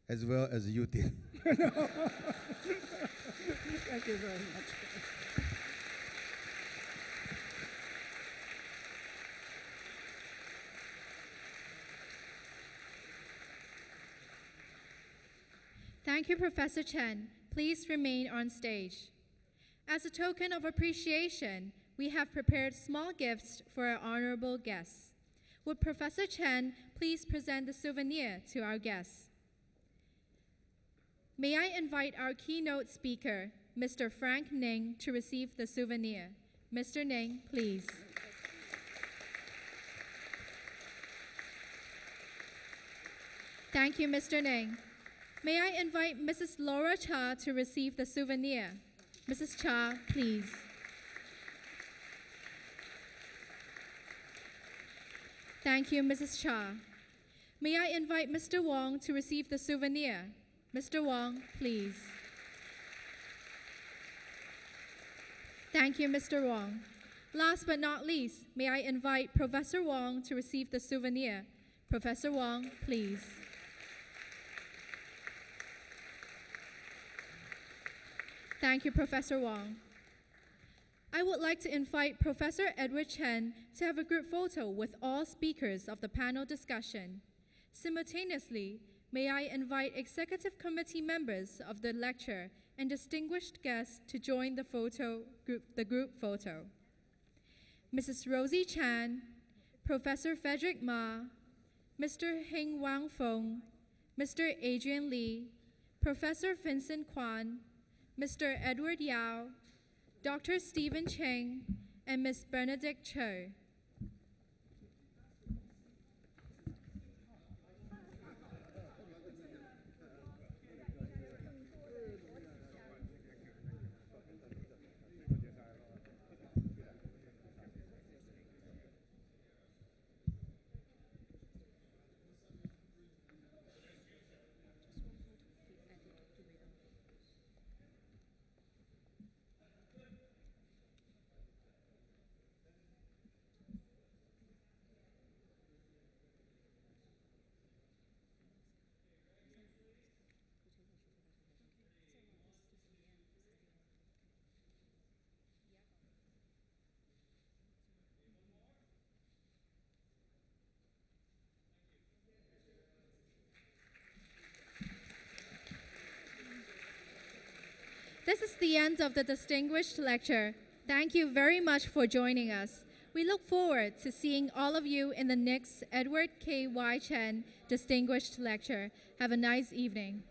as well as you did. Thank you very much. Thank you, Professor Chen. Please remain on stage. As a token of appreciation, we have prepared small gifts for our honorable guests. Would Professor Chen please present the souvenir to our guests? May I invite our keynote speaker, Mr. Frank Ning, to receive the souvenir. Mr. Ning, please. Thank you, Mr. Ning. May I invite Mrs. Laura Cha to receive the souvenir. Mrs. Cha, please. Thank you, Mrs. Cha. May I invite Mr. Wong to receive the souvenir. Mr. Wong, please. Thank you, Mr. Wong. Last but not least, may I invite Professor Wong to receive the souvenir. Professor Wong, please. Thank you, Professor Wong. I would like to invite Professor Edward Chen to have a group photo with all speakers of the panel discussion. Simultaneously, may I invite executive committee members of the lecture and distinguished guests to join the group photo. Mrs. Rosie Chan, Professor Frederick Ma, Mr. Heng Wang Feng, Mr. Adrian Lee, Professor Vincent Kwan, Mr. Edward Yao, Dr. Stephen Cheng, and Ms. Bernadette Cho. This is the end of the distinguished lecture. Thank you very much for joining us. We look forward to seeing all of you in the next Edward K. Y. Chen Distinguished Lecture. Have a nice evening.